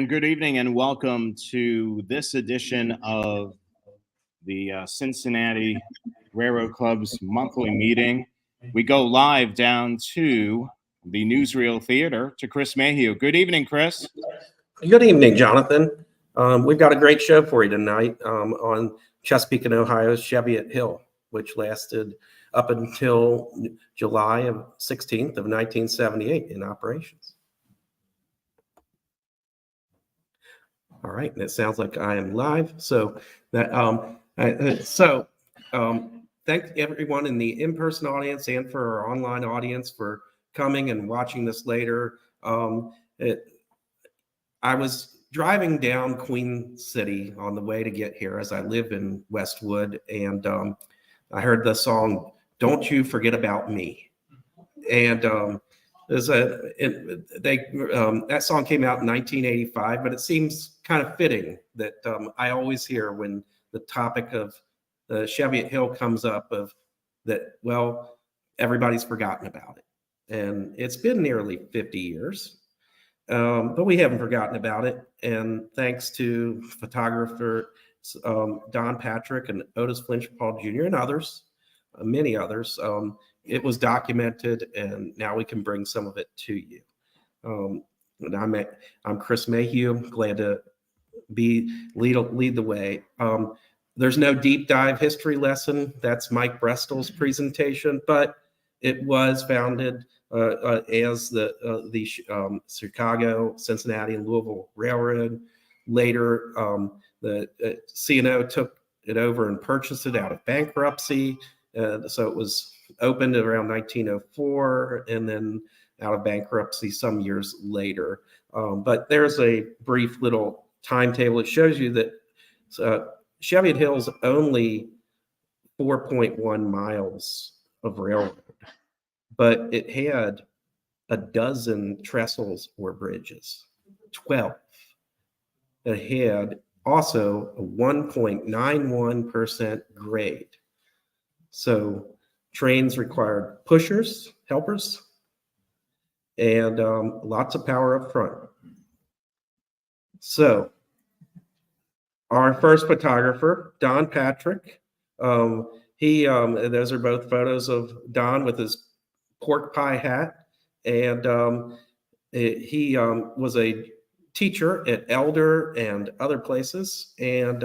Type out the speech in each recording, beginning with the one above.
And good evening and welcome to this edition of the Cincinnati Railroad Club's monthly meeting. We go live down to the Newsreel Theater to Chris Mayhew. Good evening, Chris. Good evening, Jonathan. We've got a great show for you tonight on Chesapeake and Ohio's Cheviot Hill, which lasted up until July of 16th of 1978 in operations. All right, and it sounds like I am live. So thank everyone in the in-person audience and for our online audience for coming and watching this later. I was driving down Queen City on the way to get here, as I live in Westwood, and I heard the song "Don't You Forget About Me," and that song came out in 1985, but it seems kind of fitting that I always hear when the topic of the Cheviot Hill comes up of that, well, everybody's forgotten about it. And it's been nearly 50 years, but we haven't forgotten about it. And thanks to photographer Don Patrick and Otis Flinchpaw Jr. and others, many others, it was documented, and now we can bring some of it to you. And I'm Chris Mayhew. Glad to lead the way. There's no deep dive history lesson. That's Mike Brestol's presentation, but it was founded as the Chicago, Cincinnati, and Louisville Railroad. Later, the C&O took it over and purchased it out of bankruptcy. So it was opened around 1904 and then out of bankruptcy some years later. But there's a brief little timetable. It shows you that Cheviot Hill is only 4.1 miles of railroad, but it had a dozen trestles or bridges, 12. It had also a 1.91% grade. So trains required pushers, helpers, and lots of power up front. So our first photographer, Don Patrick, those are both photos of Don with his pork pie hat, and he was a teacher at Elder and other places, and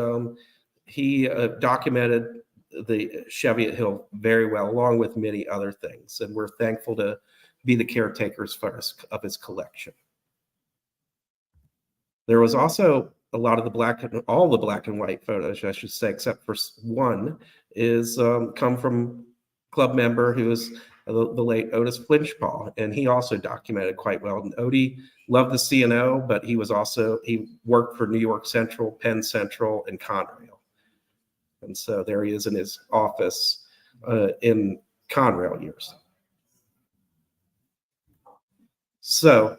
he documented the Cheviot Hill very well, along with many other things, and we're thankful to be the caretakers of his collection. There was also a lot of all the black and white photos, I should say, except for one, is come from club member who is the late Otis Flinchpaw, and he also documented quite well. And Odie loved the C&O, but he worked for New York Central, Penn Central, and Conrail. And so there he is in his office in Conrail years. So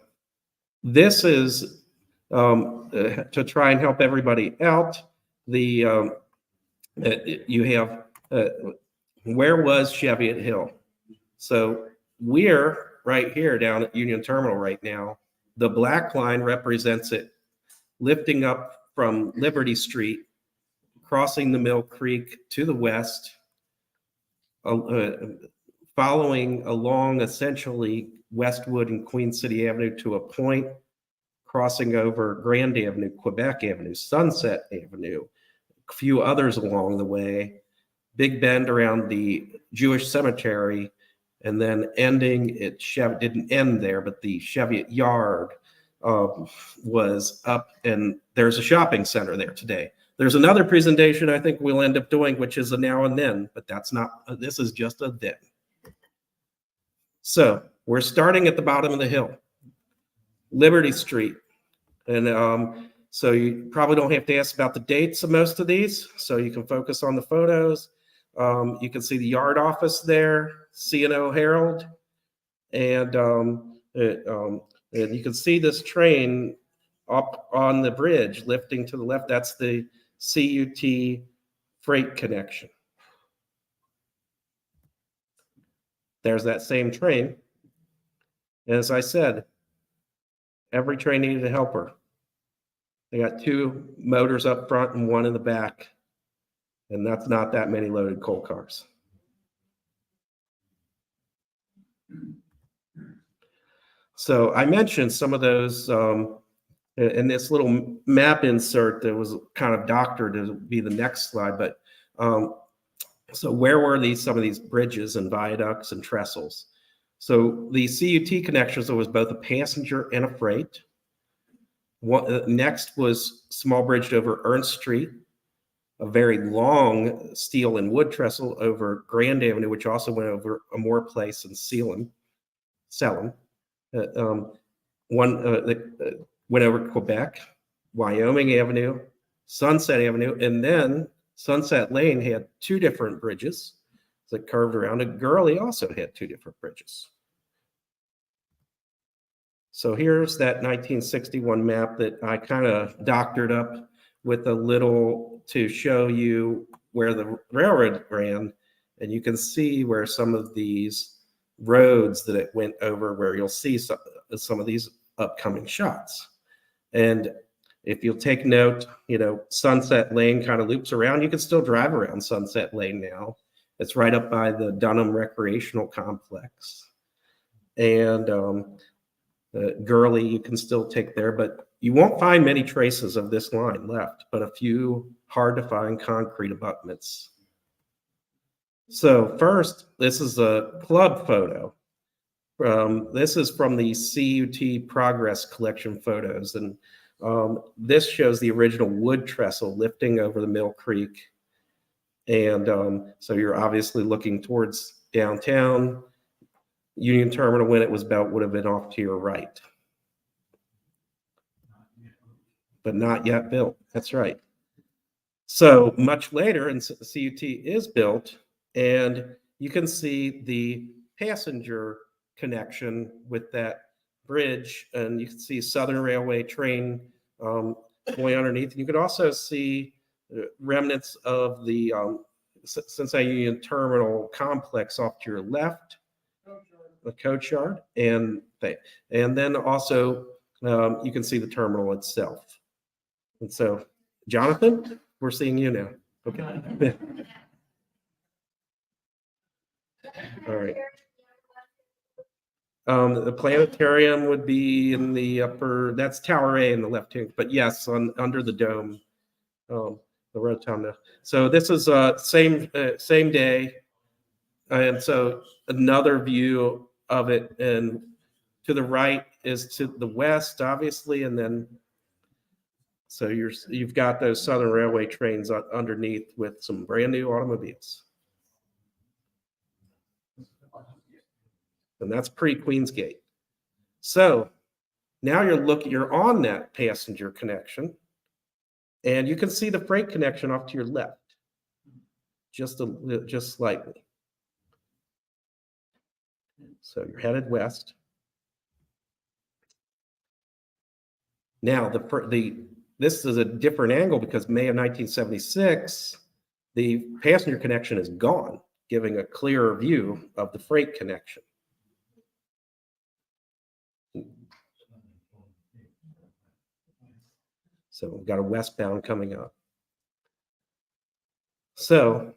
this is to try and help everybody out. You have where was Cheviot Hill? So we're right here down at Union Terminal right now. The black line represents it lifting up from Liberty Street, crossing the Mill Creek to the west, following along essentially Westwood and Queen City Avenue to a point, crossing over Grand Avenue, Quebec Avenue, Sunset Avenue, a few others along the way, Big Bend around the Jewish cemetery, and then ending at didn't end there, but the Cheviot Yard was up, and there's a shopping center there today. There's another presentation I think we'll end up doing, which is a now and then, but this is just a then. So we're starting at the bottom of the hill, Liberty Street. And so you probably don't have to ask about the dates of most of these, so you can focus on the photos. You can see the yard office there, C&O Herald, and you can see this train up on the bridge lifting to the left. That's the CUT freight connection. There's that same train. As I said, every train needed a helper. They got 2 motors up front and 1 in the back. And that's not that many loaded coal cars. So I mentioned some of those in this little map insert that was kind of doctored to be the next slide. But so where were some of these bridges and viaducts and trestles? So the CUT connections, there was both a passenger and a freight. Next was small bridge over Ernst Street, a very long steel and wood trestle over Grand Avenue, which also went over Amore Place and Salem. One that went over Quebec, Wyoming Avenue, Sunset Avenue, and then Sunset Lane had 2 different bridges that curved around, and Gurley also had 2 different bridges. So here's that 1961 map that I kind of doctored up with a little to show you where the railroad ran, and you can see where some of these roads that it went over, where you'll see some of these upcoming shots. And if you'll take note, Sunset Lane kind of loops around. You can still drive around Sunset Lane now. It's right up by the Dunham Recreational Complex. And Gurley, you can still take there, but you won't find many traces of this line left, but a few hard to find concrete abutments. So first, this is a club photo. This is from the CUT Progress Collection photos, and this shows the original wood trestle lifting over the Mill Creek. And so you're obviously looking towards downtown. Union Terminal, when it was built, would have been off to your right. But not yet built. That's right. So much later, and CUT is built, and you can see the passenger connection with that bridge, and you can see Southern Railway train going underneath. And you could also see remnants of the Cincinnati Union Terminal complex off to your left, the coach yard, and then also you can see the terminal itself. And so, Jonathan, we're seeing you now. Okay. All right. The planetarium would be in the upper, that's Tower A in the left hand, but yes, under the dome, the rotunda. So this is same day. And so another view of it, and to the right is to the west, obviously, and then so you've got those Southern Railway trains underneath with some brand new automobiles. And that's pre-Queensgate. So now you're on that passenger connection, and you can see the freight connection off to your left, just slightly. So you're headed west. Now this is a different angle because May of 1976, the passenger connection is gone, giving a clearer view of the freight connection. So we've got a westbound coming up. So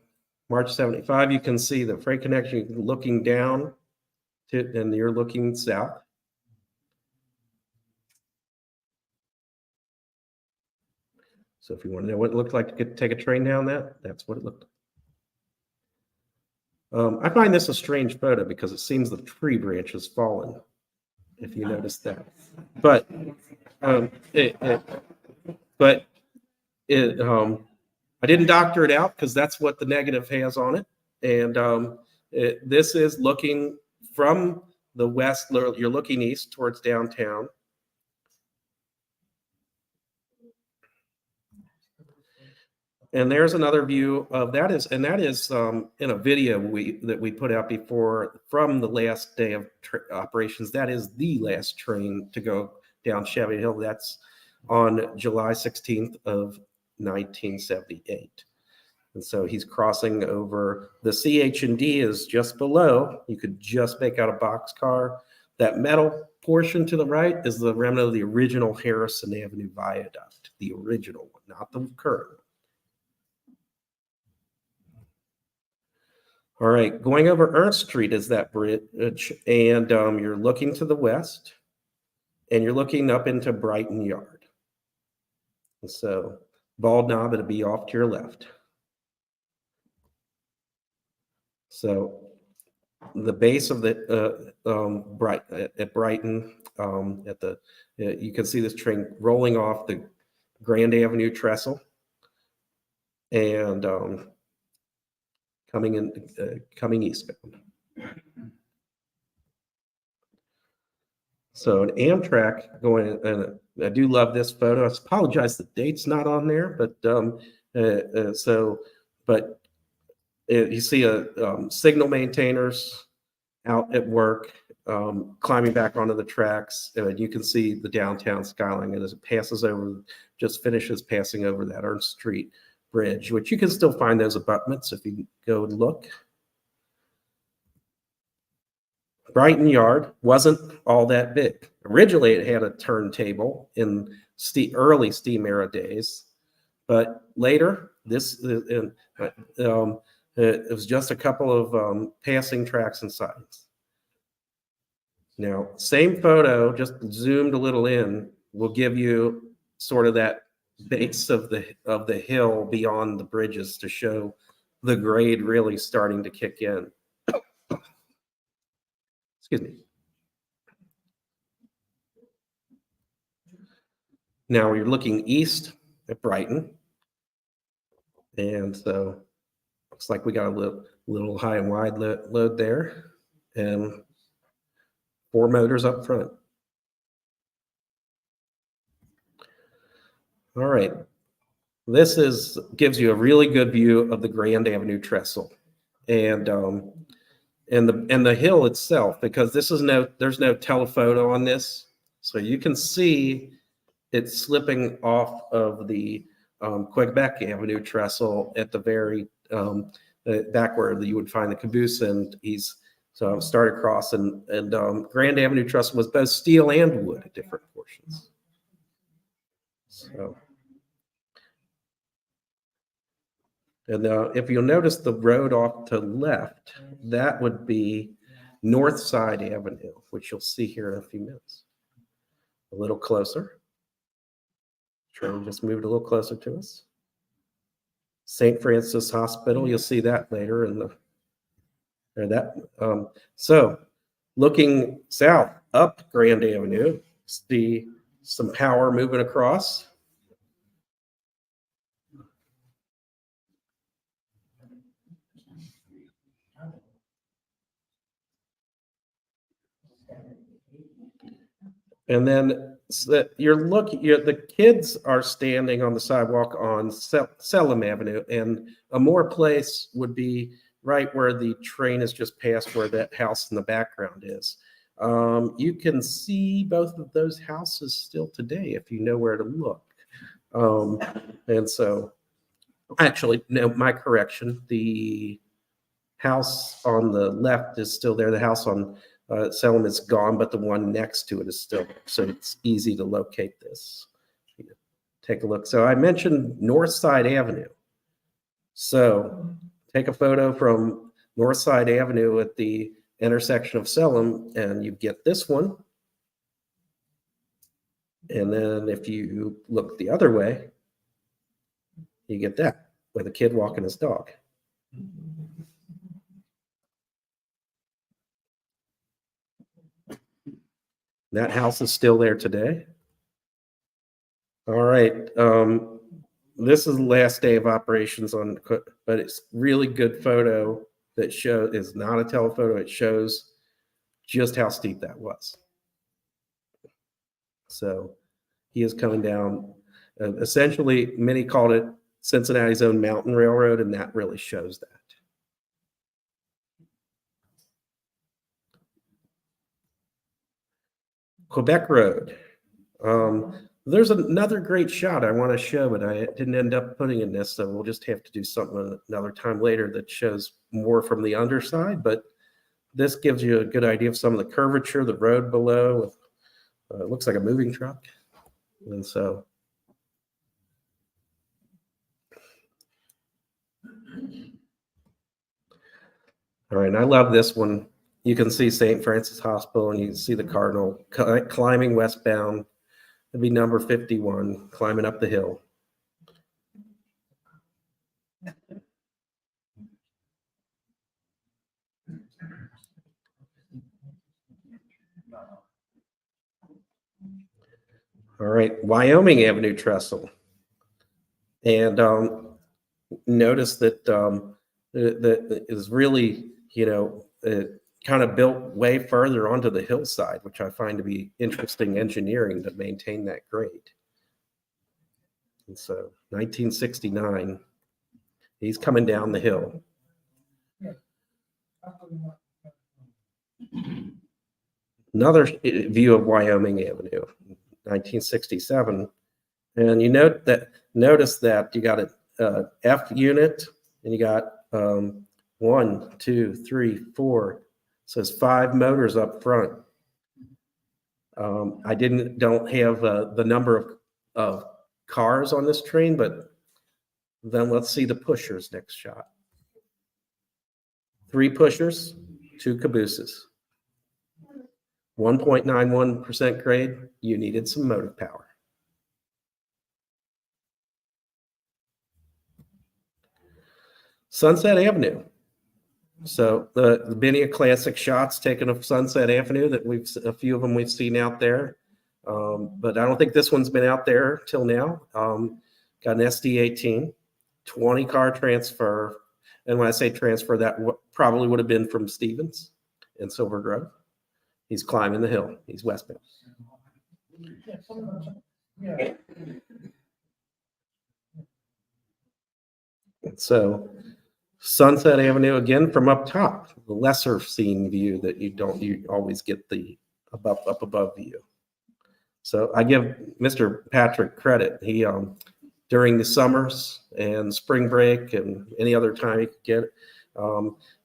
March 75, you can see the freight connection looking down and you're looking south. So if you want to know what it looked like to take a train down that's what it looked like. I find this a strange photo because it seems the tree branch has fallen, if you notice that. But I didn't doctor it out because that's what the negative has on it. And this is looking from the west, you're looking east towards downtown. And there's another view of that is in a video that we put out before from the last day of operations. That is the last train to go down Cheviot Hill. That's on July 16th of 1978. And so he's crossing over. The CH&D is just below. You could just make out a boxcar. That metal portion to the right is the remnant of the original Harrison Avenue viaduct, the original one, not the current one. All right, going over Ernst Street is that bridge, and you're looking to the west, and you're looking up into Brighton Yard. And so Bald Knob, it'll be off to your left. So the base of the at Brighton, you can see this train rolling off the Grand Avenue trestle and coming eastbound. So an Amtrak going, and I do love this photo. I apologize the date's not on there, but you see signal maintainers out at work, climbing back onto the tracks, and you can see the downtown skyline. And as it passes over, just finishes passing over that Ernst Street bridge, which you can still find those abutments if you go and look. Brighton Yard wasn't all that big. Originally, it had a turntable in early steam era days, but later, it was just a couple of passing tracks and signs. Now, same photo, just zoomed a little in, will give you sort of that base of the hill beyond the bridges to show the grade really starting to kick in. Excuse me. Now you're looking east at Brighton, and so looks like we got a little high and wide load there, and 4 motors up front. All right, this gives you a really good view of the Grand Avenue trestle, and the hill itself, because there's no telephoto on this, so you can see it's slipping off of the Quebec Avenue trestle at the very back where you would find the caboose, and so start across, and Grand Avenue trestle was both steel and wood at different portions. So, and if you'll notice the road off to the left, that would be North Side Avenue, which you'll see here in a few minutes. A little closer. Train just moved a little closer to us. St. Francis Hospital, you'll see that later so looking south up Grand Avenue, see some power moving across. And then the kids are standing on the sidewalk on Selim Avenue, and a more place would be right where the train has just passed, where that house in the background is. You can see both of those houses still today if you know where to look. And so, actually, no, my correction, the house on the left is still there. The house on Selim is gone, but the one next to it is still there. So it's easy to locate this. Take a look. So I mentioned North Side Avenue. So take a photo from North Side Avenue at the intersection of Selim, and you get this one. And then if you look the other way, you get that with a kid walking his dog. That house is still there today. All right. This is the last day of operations but it's really good photo that is not a telephoto. It shows just how steep that was. So he is coming down. Essentially, many called it Cincinnati's own mountain railroad, and that really shows that. Quebec Road. There's another great shot I want to show, but I didn't end up putting in this, so we'll just have to do something another time later that shows more from the underside. But this gives you a good idea of some of the curvature of the road below, with It looks like a moving truck. And so, all right, and I love this one. You can see St. Francis Hospital and you can see the Cardinal climbing westbound. It'd be number 51, climbing up the hill. All right, Wyoming Avenue trestle. And notice that that is really, kind of built way further onto the hillside, which I find to be interesting engineering to maintain that grade. And so 1969, he's coming down the hill. Another view of Wyoming Avenue, 1967. And you notice that you got a F unit and you got 1, 2, 3, 4. So it's 5 motors up front. I don't have the number of cars on this train, but then let's see the pushers next shot. 3 pushers, 2 cabooses. 1.91% grade, you needed some motive power. Sunset Avenue. So the Benia classic shots taken of Sunset Avenue that a few of them we've seen out there. But I don't think this one's been out there till now. Got an SD18, 20 car transfer. And when I say transfer, that probably would have been from Stevens in Silver Grove. He's climbing the hill. He's westbound. So Sunset Avenue again from up top, the lesser seen view that you always get the up above view. So I give Mr. Patrick credit. He during the summers and spring break and any other time he could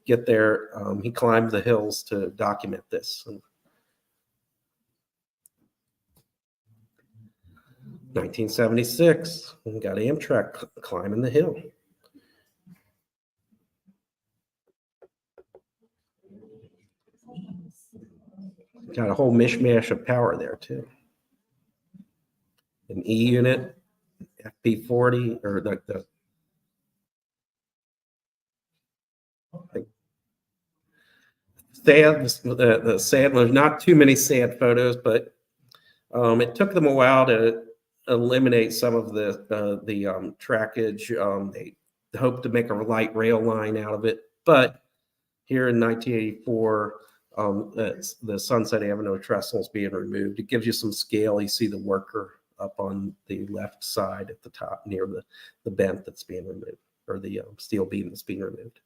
get there, he climbed the hills to document this. 1976, we got Amtrak climbing the hill. Got a whole mishmash of power there too. An E unit, FP40, or the sad. There's not too many sad photos, but it took them a while to eliminate some of the trackage. They hoped to make a light rail line out of it, but here in 1984. The Sunset Avenue trestles being removed. It gives you some scale. You see the worker up on the left side at the top near the bent that's being removed, or the steel beam that's being removed.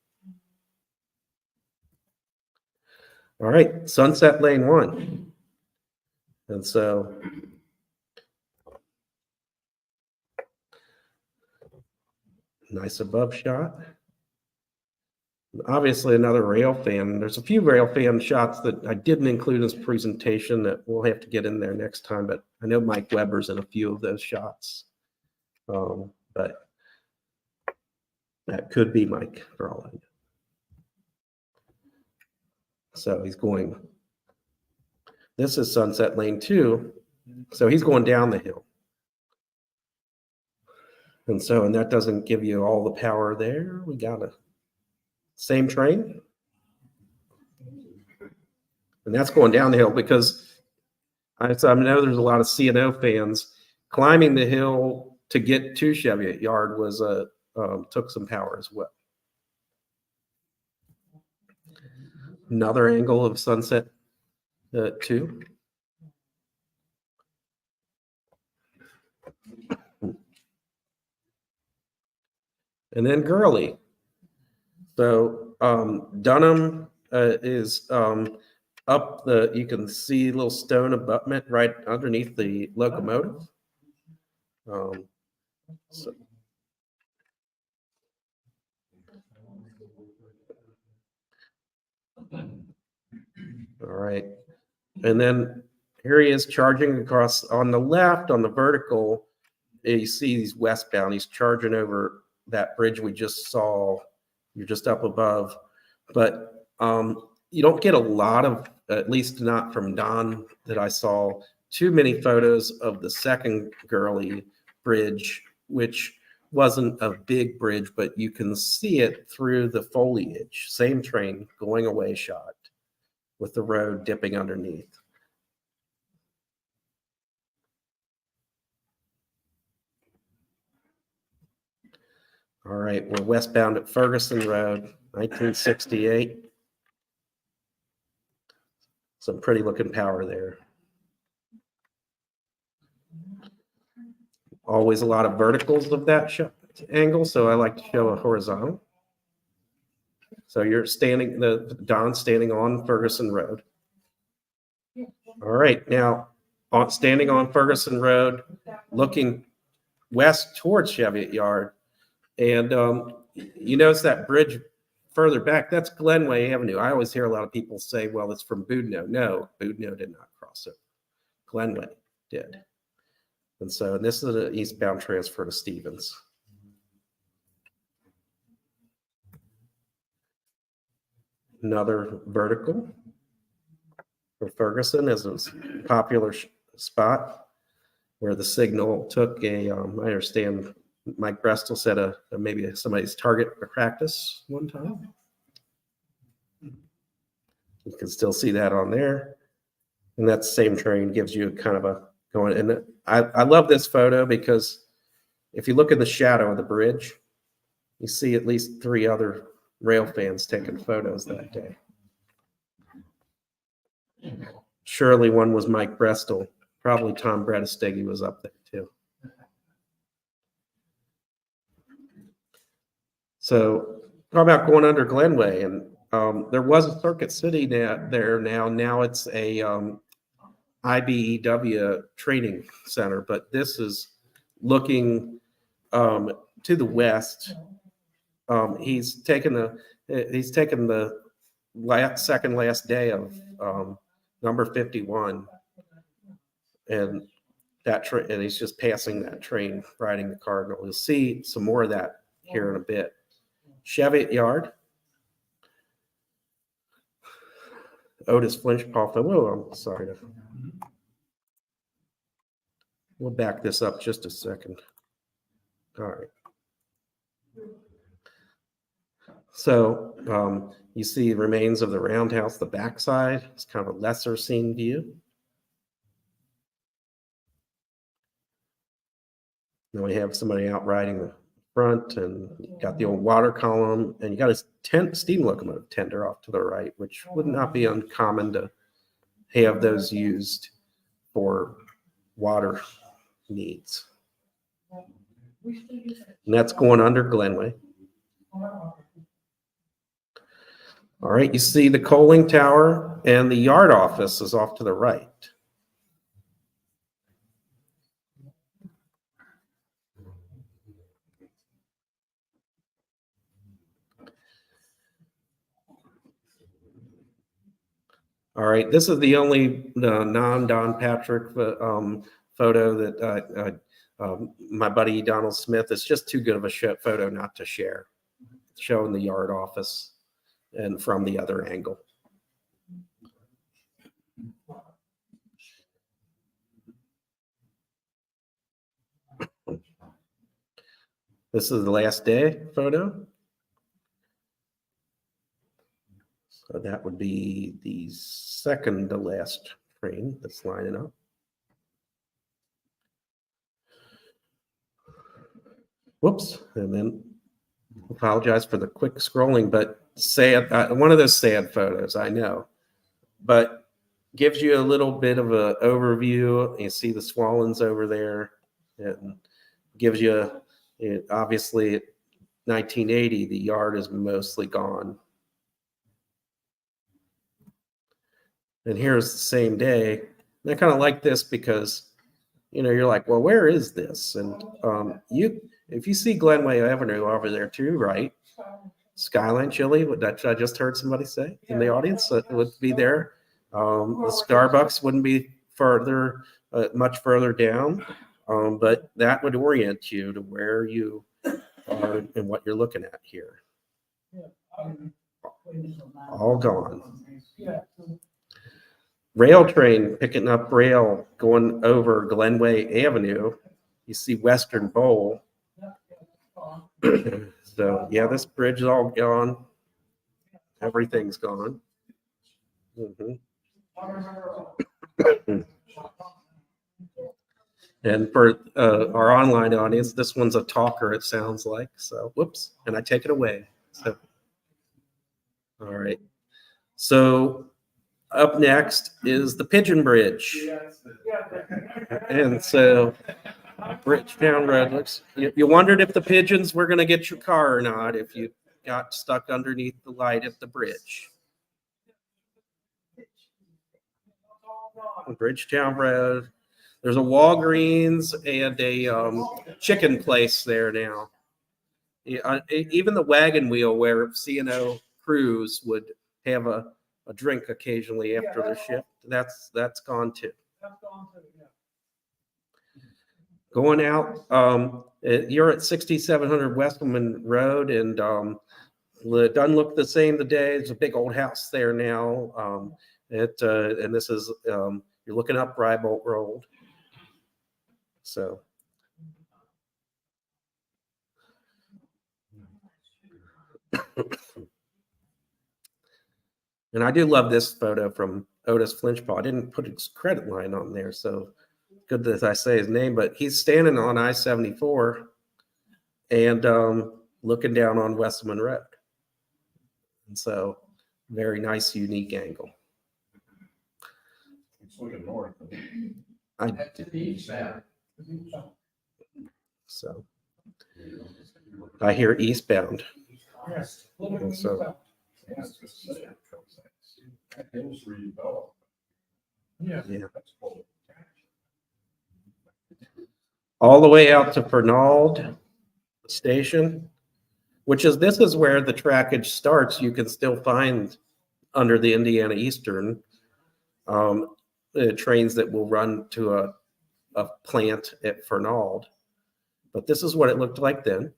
All right, Sunset Lane 1. And so nice above shot. Obviously another rail fan. There's a few rail fan shots that I didn't include in this presentation that we'll have to get in there next time, but I know Mike Weber's in a few of those shots. But that could be Mike for all I know. So he's going, this is Sunset Lane 2. So he's going down the hill. And that doesn't give you all the power there. We got a same train. And that's going down the hill because I know there's a lot of C&O fans. Climbing the hill to get to Cheviot Yard was took some power as well. Another angle of Sunset 2. And then Gurley. So Dunham is up you can see a little stone abutment right underneath the locomotive. So. All right. And then Here he is charging across on the left, on the vertical. You see he's westbound. He's charging over that bridge we just saw. You're just up above. But you don't get a lot of, at least not from Don that I saw, too many photos of the second Gurley bridge, which wasn't a big bridge, but you can see it through the foliage. Same train going away shot with the road dipping underneath. All right, we're westbound at Ferguson Road, 1968. Some pretty looking power there. Always a lot of verticals of that angle, so I like to show a horizontal. So you're standing, Don standing on Ferguson Road. All right, now standing on Ferguson Road, looking west towards Cheviot Yard, and you notice that bridge further back, that's Glenway Avenue. I always hear a lot of people say, well, it's from Boudinot. No, Boudinot did not cross it. Glenway did. And so this is an eastbound transfer to Stevens. Another vertical for Ferguson is a popular spot where the signal took a, I understand Mike Brestel said maybe somebody's target practice one time. You can still see that on there. And that same train gives you kind of a going. And I love this photo because if you look in the shadow of the bridge, you see at least 3 other rail fans taking photos that day. Surely one was Mike Brestel. Probably Tom Bredesteggy was up there too. So talk about going under Glenway, and there was a Circuit City there now. Now it's a IBEW training center, but this is looking to the west. He's taken the second last day of number 51, and and he's just passing that train, riding the Cardinal. You'll see some more of that here in a bit. Cheviot Yard. Otis Flinchpaw. Whoa, I'm sorry. We'll back this up just a second. All right. So you see remains of the roundhouse, the backside. It's kind of a lesser seen view. Then we have somebody out riding the front, and you got the old water column, and you got a steam locomotive tender off to the right, which would not be uncommon to have those used for water needs. And that's going under Glenway. All right, you see the coaling tower, and the yard office is off to the right. All right, this is the only non-Don Patrick photo that my buddy Donald Smith, it's just too good of a photo not to share. It's showing the yard office and from the other angle. This is the last day photo. So that would be the second to last train that's lining up. Whoops, and then apologize for the quick scrolling, but sad, one of those sad photos, I know, but gives you a little bit of an overview. You see the Swallens over there. It gives you, obviously, 1980, the yard is mostly gone. And here's the same day. And I kind of like this because, you're like, well, where is this? And if you see Glenway Avenue over there to your right, Skyline Chili, that I just heard somebody say in the audience, that would be there. The Starbucks wouldn't be further, much further down, but that would orient you to where you are and what you're looking at here. All gone. Rail train picking up rail going over Glenway Avenue. You see Western Bowl. So yeah, this bridge is all gone. Everything's gone. And for our online audience, this one's a talker, it sounds like. So whoops, and I take it away. So all right. So up next is the Pigeon Bridge. And so Bridgetown Road looks, you wondered if the pigeons were going to get your car or not if you got stuck underneath the light at the bridge. Bridgetown Road. There's a Walgreens and a chicken place there now. Even the wagon wheel where C&O crews would have a drink occasionally after their shift, that's gone too. Going out, you're at 6700 Westman Road, and it doesn't look the same today. There's a big old house there now. And this is you're looking up Rybolt Road. So. And I do love this photo from Otis Flinchpaw. I didn't put his credit line on there, so good that I say his name, but he's standing on I-74 and looking down on Westman Road. And so very nice, unique angle. It's looking north. So I hear eastbound. Yes. And so Yeah. yeah. All the way out to Fernald Station, this is where the trackage starts. You can still find under the Indiana Eastern trains that will run to a plant at Fernald. But this is what it looked like then.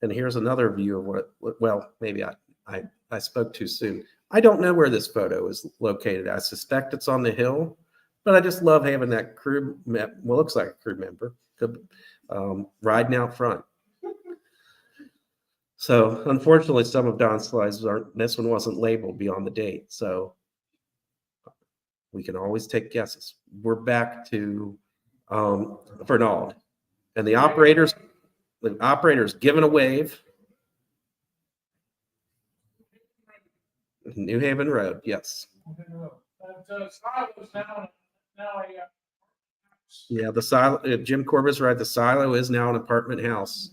And here's another view of what, well, maybe I spoke too soon. I don't know where this photo is located. I suspect it's on the hill, but I just love having that crew, looks like a crew member, riding out front. So unfortunately, some of Don's slides this one wasn't labeled beyond the date. So we can always take guesses. We're back to Fernald, and the operator's giving a wave. New Haven Road, yes. Yeah, the silo. Jim Corbis right. The silo is now an apartment house,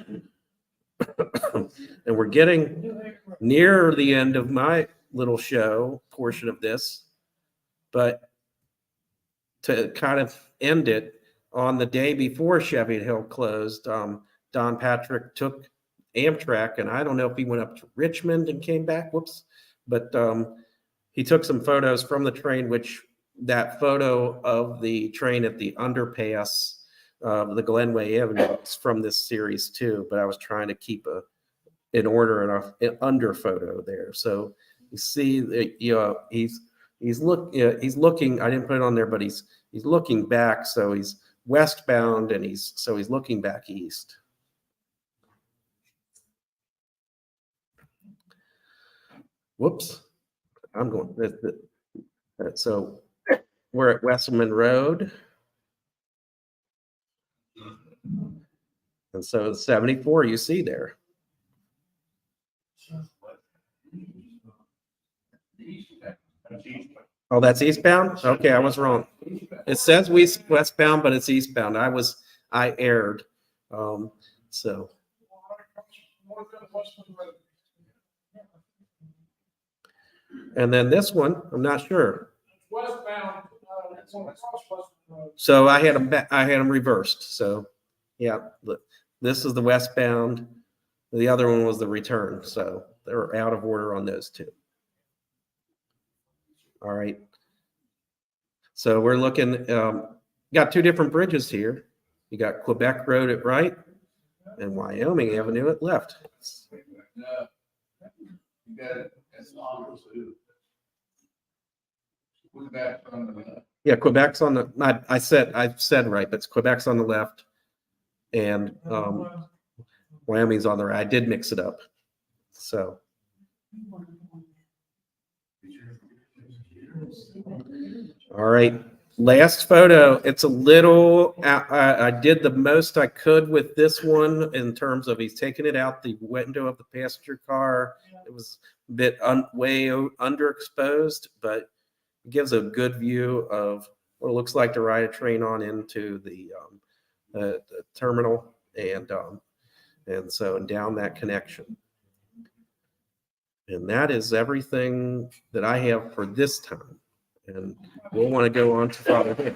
and we're getting near the end of my little show portion of this, but to kind of end it on the day before Cheviot Hill closed, Don Patrick took Amtrak, and I don't know if he went up to Richmond and came back, but he took some photos from the train, which that photo of the train at the underpass of the Glenway Avenue is from this series too, but I was trying to keep in order an under photo there. So you see that, he's looking, I didn't put it on there, but he's looking back, so he's westbound, and he's looking back east. Whoops, I'm going. So we're at Westman Road, and so 74 you see there. Oh, that's eastbound? Okay, I was wrong. It says westbound, but it's eastbound. I erred. So. And then this one, I'm not sure. Westbound. So I had them reversed. So, yeah, this is the westbound. The other one was the return. So they're out of order on those two. All right. So we're looking, got two different bridges here. You got Quebec Road at right and Wyoming Avenue at left. You got it. That's obviously. Quebec on the left. Yeah, Quebec's on the, I said right, but it's Quebec's on the left and Wyoming's on the right. I did mix it up. So. All right, last photo. It's a little, I did the most I could with this one in terms of he's taking it out the window of the passenger car. It was a bit way underexposed, but it gives a good view of what it looks like to ride a train on into the terminal and so down that connection. And that is everything that I have for this time. And we'll want to go on to Father Hill.